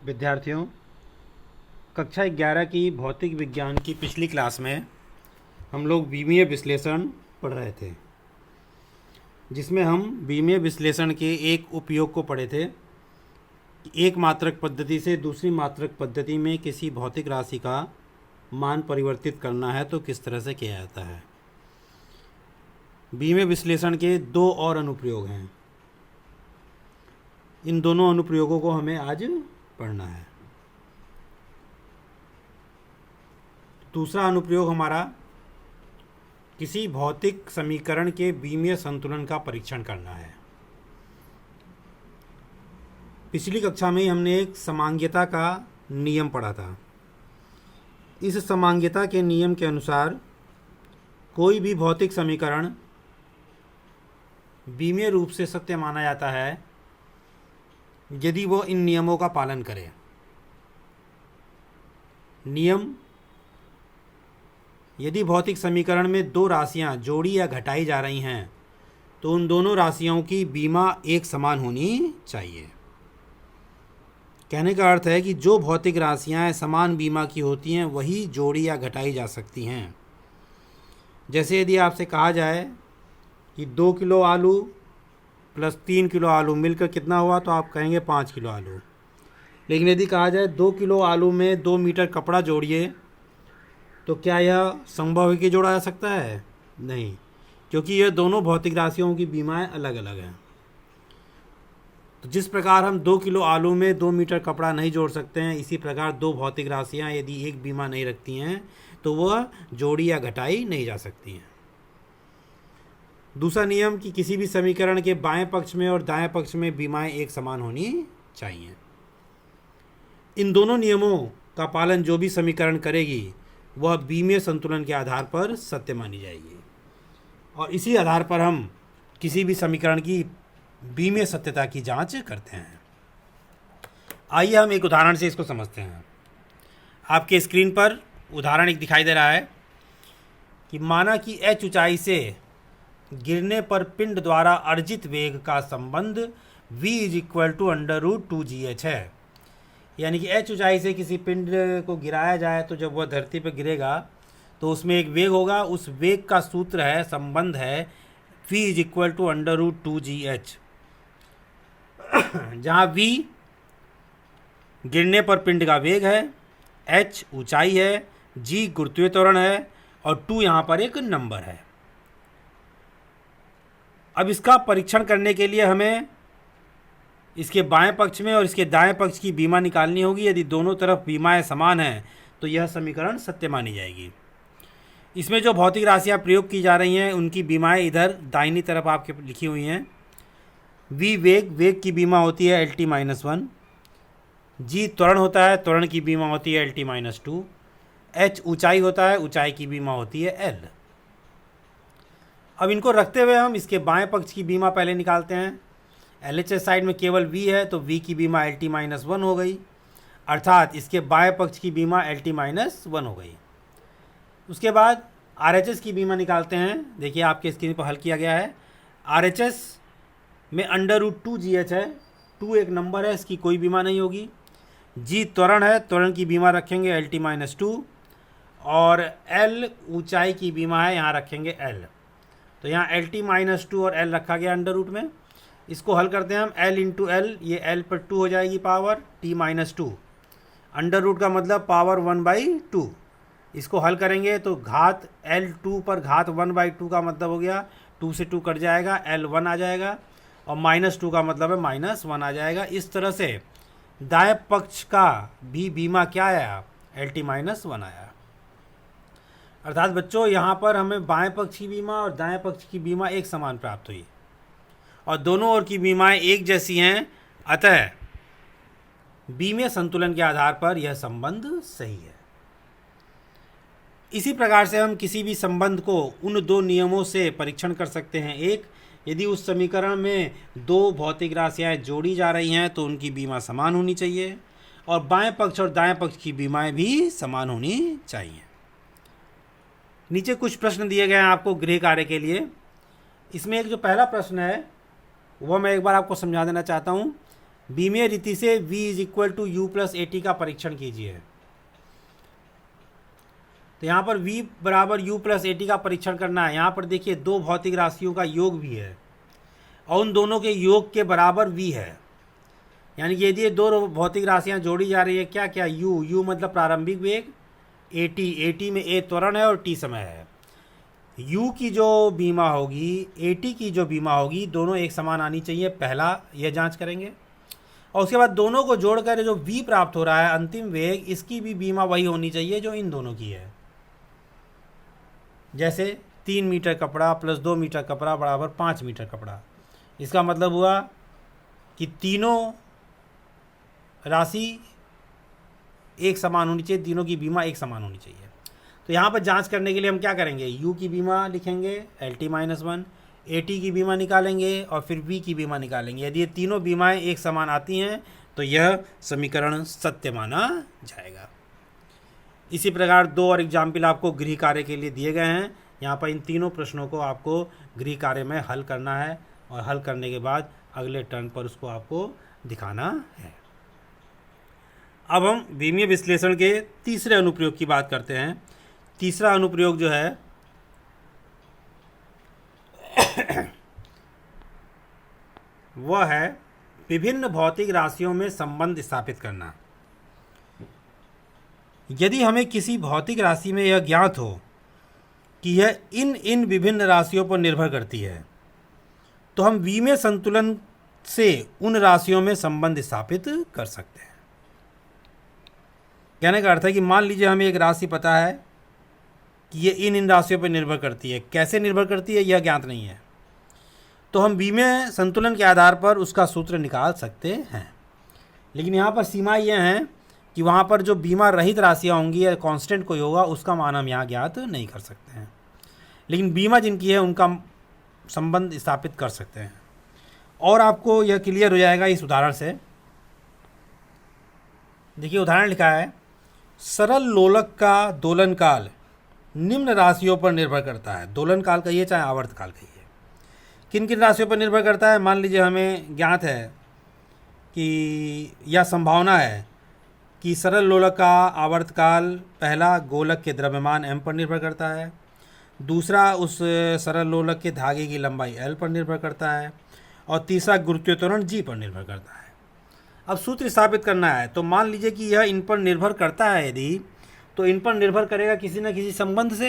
विद्यार्थियों, कक्षा 11 की भौतिक विज्ञान की पिछली क्लास में हम लोग बीमीय विश्लेषण पढ़ रहे थे, जिसमें हम बीमीय विश्लेषण के एक उपयोग को पढ़े थे कि एक मात्रक पद्धति से दूसरी मात्रक पद्धति में किसी भौतिक राशि का मान परिवर्तित करना है तो किस तरह से किया जाता है। बीमीय विश्लेषण के दो और अनुप्रयोग हैं। इन दोनों अनुप्रयोगों को हमें आज पढ़ना है। दूसरा अनुप्रयोग हमारा किसी भौतिक समीकरण के बीमीय संतुलन का परीक्षण करना है। पिछली कक्षा में हमने एक समांग्यता का नियम पढ़ा था। इस समांग्यता के नियम के अनुसार कोई भी भौतिक समीकरण बीमीय रूप से सत्य माना जाता है यदि वो इन नियमों का पालन करे। नियम: यदि भौतिक समीकरण में दो राशियां जोड़ी या घटाई जा रही हैं तो उन दोनों राशियों की बीमा एक समान होनी चाहिए। कहने का अर्थ है कि जो भौतिक राशियां समान बीमा की होती हैं वही जोड़ी या घटाई जा सकती हैं। जैसे यदि आपसे कहा जाए कि 2 किलो आलू प्लस 3 किलो आलू मिलकर कितना हुआ, तो आप कहेंगे 5 किलो आलू। लेकिन यदि कहा जाए 2 किलो आलू में 2 मीटर कपड़ा जोड़िए, तो क्या यह संभव है कि जोड़ा जा सकता है? नहीं, क्योंकि यह दोनों भौतिक राशियों की बीमाएं अलग अलग हैं। तो जिस प्रकार हम 2 किलो आलू में 2 मीटर कपड़ा नहीं जोड़ सकते हैं, इसी प्रकार दो भौतिक राशियां यदि एक बीमा नहीं रखती हैं तो वह जोड़ी या घटाई नहीं जा सकती हैं। दूसरा नियम कि किसी भी समीकरण के बाएं पक्ष में और दाएं पक्ष में बीमाएं एक समान होनी चाहिए। इन दोनों नियमों का पालन जो भी समीकरण करेगी वह बीमीय संतुलन के आधार पर सत्य मानी जाएगी, और इसी आधार पर हम किसी भी समीकरण की बीमीय सत्यता की जांच करते हैं। आइए हम एक उदाहरण से इसको समझते हैं। आपके स्क्रीन पर उदाहरण एक दिखाई दे रहा है कि माना कि h ऊंचाई से गिरने पर पिंड द्वारा अर्जित वेग का संबंध v = √2gh है। यानी कि h ऊंचाई से किसी पिंड को गिराया जाए तो जब वह धरती पर गिरेगा तो उसमें एक वेग होगा। उस वेग का सूत्र है, संबंध है v = √2gh, जहाँ v गिरने पर पिंड का वेग है, h ऊंचाई है, g गुरुत्वीय त्वरण है और 2 यहाँ पर एक नंबर है। अब इसका परीक्षण करने के लिए हमें इसके बाएं पक्ष में और इसके दाएं पक्ष की बीमा निकालनी होगी। यदि दोनों तरफ बीमाएं समान हैं तो यह समीकरण सत्य मानी जाएगी। इसमें जो भौतिक राशियां प्रयोग की जा रही हैं उनकी बीमाएं इधर दाहिनी तरफ आपके लिखी हुई हैं। v वेग की बीमा होती है LT-1, g त्वरण होता है, त्वरण की बीमा होती है LT-2, h ऊंचाई होता है, ऊंचाई की बीमा होती है L। अब इनको रखते हुए हम इसके बाएं पक्ष की बीमा पहले निकालते हैं। LHS साइड में केवल v है तो v की बीमा LT-1 हो गई, अर्थात इसके बाएं पक्ष की बीमा LT-1 हो गई। उसके बाद RHS की बीमा निकालते हैं। देखिए आपके स्क्रीन पर हल किया गया है। RHS में √2gh है, 2 एक नंबर है, इसकी कोई बीमा नहीं होगी। g त्वरण है, त्वरण की बीमा रखेंगे LT-2, और L ऊंचाई की बीमा है, यहाँ रखेंगे L। तो यहाँ LT-2 और L रखा गया अंडर रूट में। इसको हल करते हैं हम, L इंटू L, ये L पर 2 हो जाएगी पावर T-2, अंडर रूट का मतलब पावर 1/2। इसको हल करेंगे तो घात L2 पर घात 1/2 का मतलब हो गया 2 से 2 कट जाएगा, L1 आ जाएगा, और -2 का मतलब है -1 आ जाएगा। इस तरह से दाएं पक्ष का भी बीमा क्या आया? LT-1 आया। अर्थात बच्चों यहाँ पर हमें बाएं पक्ष की बीमा और दाएं पक्ष की बीमा एक समान प्राप्त हुई और दोनों ओर की बीमाएं एक जैसी हैं। अतः बीमीय संतुलन के आधार पर यह संबंध सही है। इसी प्रकार से हम किसी भी संबंध को उन दो नियमों से परीक्षण कर सकते हैं। एक, यदि उस समीकरण में दो भौतिक राशियां जोड़ी जा रही हैं तो उनकी बीमा समान होनी चाहिए, और बाएं पक्ष और दाएं पक्ष की बीमाएं भी समान होनी चाहिए। नीचे कुछ प्रश्न दिए गए हैं आपको गृह कार्य के लिए। इसमें एक जो पहला प्रश्न है वह मैं एक बार आपको समझा देना चाहता हूँ। बीमीय रीति से v is equal to u plus a t का परीक्षण कीजिए। तो यहाँ पर v बराबर u प्लस ए टी का परीक्षण करना है। यहाँ पर देखिए दो भौतिक राशियों का योग भी है और उन दोनों के योग के बराबर v है। यानी कि यदि ये दो भौतिक राशियाँ जोड़ी जा रही है, क्या क्या, u मतलब प्रारंभिक वेग, ए टी में a त्वरण है और t समय है। u की जो बीमा होगी, ए टी की जो बीमा होगी, दोनों एक समान आनी चाहिए, पहला यह जांच करेंगे। और उसके बाद दोनों को जोड़कर जो v प्राप्त हो रहा है अंतिम वेग, इसकी भी बीमा वही होनी चाहिए जो इन दोनों की है। जैसे 3 मीटर कपड़ा प्लस 2 मीटर कपड़ा बराबर 5 मीटर कपड़ा। इसका मतलब हुआ कि तीनों राशि एक समान होनी चाहिए, तीनों की बीमा एक समान होनी चाहिए। तो यहाँ पर जांच करने के लिए हम क्या करेंगे, u की बीमा लिखेंगे LT-1, AT की बीमा निकालेंगे और फिर v की बीमा निकालेंगे। यदि ये तीनों बीमाएं एक समान आती हैं तो यह समीकरण सत्य माना जाएगा। इसी प्रकार दो और एग्जाम्पल आपको गृह कार्य के लिए दिए गए हैं। यहाँ पर इन तीनों प्रश्नों को आपको गृह कार्य में हल करना है और हल करने के बाद अगले टर्न पर उसको आपको दिखाना है। अब हम बीमीय विश्लेषण के तीसरे अनुप्रयोग की बात करते हैं। तीसरा अनुप्रयोग जो है वह है विभिन्न भौतिक राशियों में संबंध स्थापित करना। यदि हमें किसी भौतिक राशि में यह ज्ञात हो कि यह इन विभिन्न राशियों पर निर्भर करती है, तो हम विमीय संतुलन से उन राशियों में संबंध स्थापित कर सकते हैं। कहने का अर्थ है कि मान लीजिए हमें एक राशि पता है कि ये इन राशियों पर निर्भर करती है, कैसे निर्भर करती है यह ज्ञात नहीं है, तो हम विमीय संतुलन के आधार पर उसका सूत्र निकाल सकते हैं। लेकिन यहाँ पर सीमा यह है कि वहाँ पर जो बीमा रहित राशियाँ होंगी या कांस्टेंट कोई होगा, उसका मान हम यहाँ ज्ञात नहीं कर सकते हैं, लेकिन बीमा जिनकी है उनका संबंध स्थापित कर सकते हैं। और आपको यह क्लियर हो जाएगा इस उदाहरण से। देखिए उदाहरण लिखा है, सरल लोलक का दोलन काल निम्न राशियों पर निर्भर करता है। दोलन काल कहिए चाहे आवर्त काल कहिए, किन किन राशियों पर निर्भर करता है। मान लीजिए हमें ज्ञात है कि यह संभावना है कि सरल लोलक का आवर्तकाल पहला गोलक के द्रव्यमान m पर निर्भर करता है, दूसरा उस सरल लोलक के धागे की लंबाई l पर निर्भर करता है और तीसरा गुरुत्वीय त्वरण g पर निर्भर करता है। अब सूत्र स्थापित करना है, तो मान लीजिए कि यह इन पर निर्भर करता है, यदि तो इन पर निर्भर करेगा किसी न किसी संबंध से।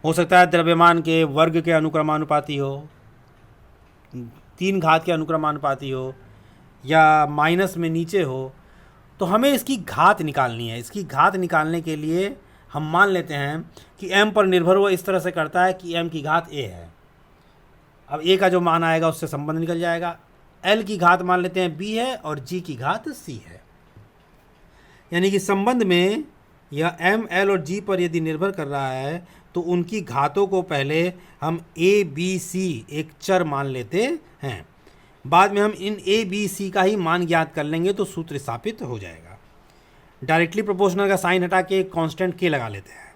हो सकता है द्रव्यमान के वर्ग के अनुक्रमानुपाती हो, 3 घात के अनुक्रमानुपाती हो, या माइनस में नीचे हो। तो हमें इसकी घात निकालनी है। इसकी घात निकालने के लिए हम मान लेते हैं कि m पर निर्भर हुआ इस तरह से करता है कि m की घात a है। अब a का जो मान आएगा उससे संबंध निकल जाएगा। l की घात मान लेते हैं b है और g की घात c है। यानी कि संबंध में यह m, l और g पर यदि निर्भर कर रहा है तो उनकी घातों को पहले हम a, b, c एक चर मान लेते हैं। बाद में हम इन a, b, c का ही मान ज्ञात कर लेंगे तो सूत्र स्थापित हो जाएगा। डायरेक्टली प्रोपोर्शनल का साइन हटा के एक कांस्टेंट k लगा लेते हैं।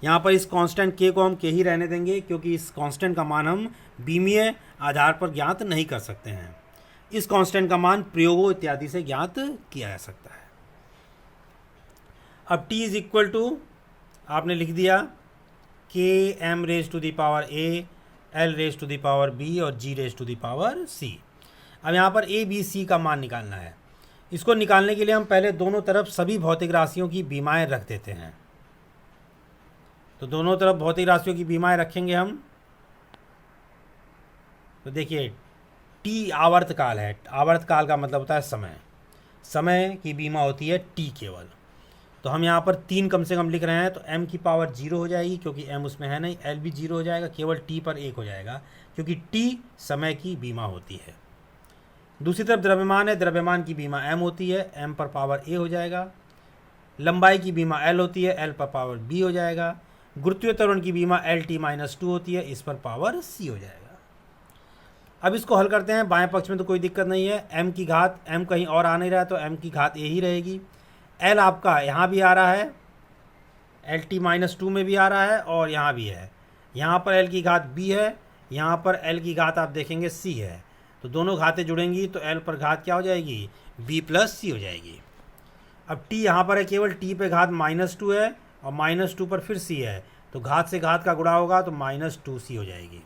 यहाँ पर इस कांस्टेंट k को हम k ही रहने देंगे, क्योंकि इस कांस्टेंट का मान हम बीमीय आधार पर ज्ञात नहीं कर सकते हैं। इस कांस्टेंट का मान प्रयोगों इत्यादि से ज्ञात किया जा सकता है। अब t इज इक्वल टू आपने लिख दिया k m raise to the power a, l raise to the power b और g raise to the power c। अब यहाँ पर a, b, c का मान निकालना है। इसको निकालने के लिए हम पहले दोनों तरफ सभी भौतिक राशियों की बीमाएं रख देते हैं। तो दोनों तरफ भौतिक राशियों की बीमाएं रखेंगे हम। तो देखिए t आवर्त काल है। आवर्त काल का मतलब होता है समय। समय की बीमा होती है t केवल। तो हम यहाँ पर 3 कम से कम लिख रहे हैं, तो m की पावर 0 हो जाएगी क्योंकि m उसमें है नहीं, l भी 0 हो जाएगा, केवल t पर 1 हो जाएगा क्योंकि t समय की बीमा होती है। दूसरी तरफ द्रव्यमान है, द्रव्यमान की बीमा m होती है, m पर पावर a हो जाएगा। लंबाई की बीमा l होती है, l पर पावर b हो जाएगा। गुरुत्वीय त्वरण की बीमा LT-2 होती है, इस पर पावर c हो जाएगा। अब इसको हल करते हैं। बाएं पक्ष में तो कोई दिक्कत नहीं है, m की घात, m कहीं और आ नहीं रहा है तो m की घात a ही रहेगी। l आपका यहाँ भी आ रहा है, LT-2 में भी आ रहा है और यहाँ भी है। यहाँ पर l की घात b है, यहाँ पर l की घात आप देखेंगे c है। तो दोनों घातें जुड़ेंगी तो L पर घात क्या हो जाएगी, B प्लस सी हो जाएगी। अब T यहाँ पर है, केवल T पे घात -2 है और -2 पर फिर C है, तो घात से घात का गुणा होगा तो -2C हो जाएगी।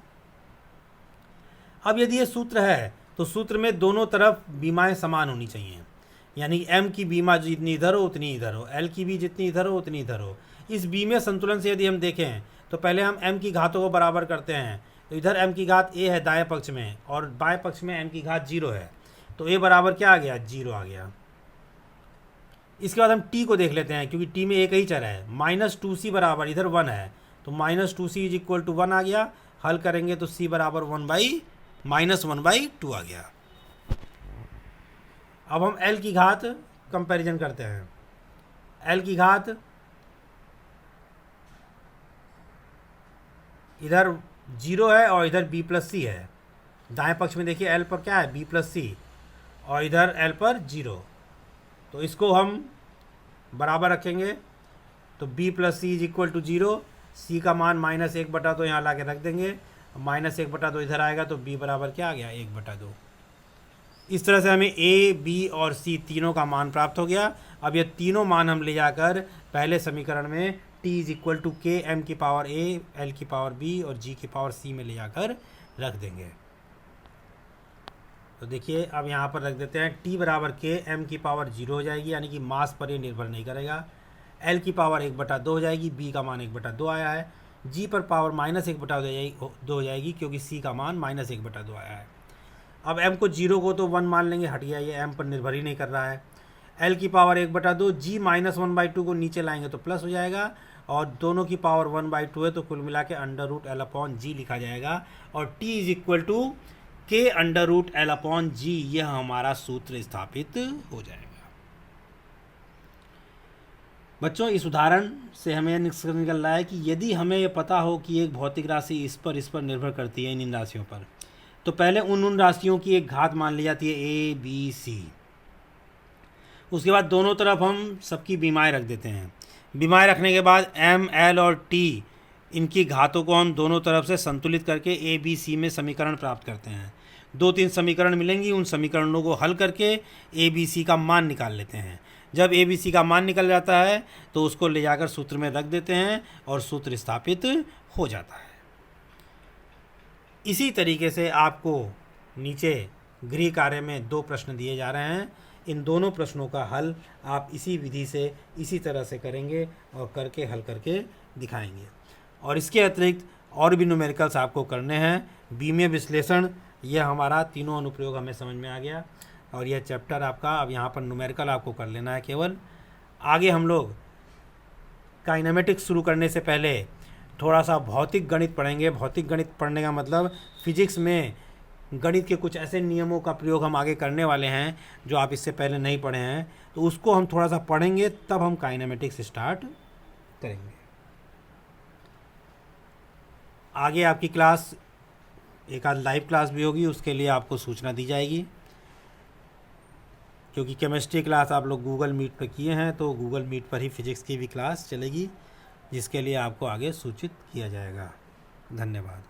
अब यदि ये सूत्र है तो सूत्र में दोनों तरफ बीमाएं समान होनी चाहिए, यानी M की बीमा जितनी इधर हो उतनी इधर हो, L की भी जितनी इधर हो उतनी इधर हो। इस बीमे संतुलन से यदि हम देखें तो पहले हम M की घातों को बराबर करते हैं, तो इधर M की घात A है दाएं पक्ष में और बाएं पक्ष में M की घात 0 है, तो A बराबर क्या आ गया, 0 आ गया। इसके बाद हम T को देख लेते हैं, क्योंकि T में एक ही चर है। -2C बराबर इधर 1 है, तो -2C इज इक्वल टू 1 आ गया। हल करेंगे तो C बराबर -1/2 आ गया। अब हम L की घात कंपैरिजन करते हैं। L की घात इधर 0 है और इधर B प्लस सी है। दाएं पक्ष में देखिए L पर क्या है, B प्लस सी, और इधर L पर 0, तो इसको हम बराबर रखेंगे तो B plus C is equal to 0। C का मान -1/2 तो यहाँ ला के रख देंगे, -1/2 इधर आएगा तो B बराबर क्या आ गया, 1/2। इस तरह से हमें A, B और C तीनों का मान प्राप्त हो गया। अब ये तीनों मान हम ले जाकर पहले समीकरण में T is equal to K M की पावर A, L की पावर B और G की पावर C में ले जाकर रख देंगे। तो देखिए अब यहाँ पर रख देते हैं, T बराबर K M की पावर 0 हो जाएगी, यानी कि मास पर ये निर्भर नहीं करेगा। L की पावर 1/2 हो जाएगी, B का मान 1/2 आया है। G पर पावर -1/2 हो जाएगी, क्योंकि C का मान -1/2 आया है। अब M को 0 को तो 1 मान लेंगे, हट गया, ये M पर निर्भर ही नहीं कर रहा है। L की पावर 1/2, G -1/2 को नीचे लाएंगे तो प्लस हो जाएगा, और दोनों की पावर 1/2 है, तो कुल मिला के √L/G लिखा जाएगा, और T is equal to K √L/G, यह हमारा सूत्र स्थापित हो जाएगा। बच्चों, इस उदाहरण से हमें यह निष्कर्ष निकल रहा है कि यदि हमें यह पता हो कि एक भौतिक राशि इस पर निर्भर करती है, इन राशियों पर, तो पहले उन राशियों की एक घात मान ली जाती है A, B, C। उसके बाद दोनों तरफ हम सबकी बीमाएं रख देते हैं। बीमाएं रखने के बाद M, L और T, इनकी घातों को हम दोनों तरफ से संतुलित करके A, B, C में समीकरण प्राप्त करते हैं। 2-3 समीकरण मिलेंगी, उन समीकरणों को हल करके A, B, C का मान निकाल लेते हैं। जब A, B, C का मान निकल जाता है तो उसको ले जाकर सूत्र में रख देते हैं और सूत्र स्थापित हो जाता है। इसी तरीके से आपको नीचे गृह कार्य में 2 प्रश्न दिए जा रहे हैं। इन दोनों प्रश्नों का हल आप इसी विधि से इसी तरह से करेंगे और करके हल करके दिखाएंगे। और इसके अतिरिक्त और भी न्यूमेरिकल्स आपको करने हैं। बीमीय विश्लेषण, यह हमारा तीनों अनुप्रयोग हमें समझ में आ गया, और यह चैप्टर आपका अब यहाँ पर न्यूमेरिकल आपको कर लेना है केवल। आगे हम लोग काइनेमेटिक्स शुरू करने से पहले थोड़ा सा भौतिक गणित पढ़ेंगे। भौतिक गणित पढ़ने का मतलब फिजिक्स में गणित के कुछ ऐसे नियमों का प्रयोग हम आगे करने वाले हैं जो आप इससे पहले नहीं पढ़े हैं, तो उसको हम थोड़ा सा पढ़ेंगे, तब हम काइनेमेटिक्स स्टार्ट करेंगे। आगे आपकी क्लास एक आध लाइव क्लास भी होगी, उसके लिए आपको सूचना दी जाएगी, क्योंकि केमिस्ट्री क्लास आप लोग गूगल मीट पर किए हैं, तो गूगल मीट पर ही फिजिक्स की भी क्लास चलेगी, जिसके लिए आपको आगे सूचित किया जाएगा। धन्यवाद।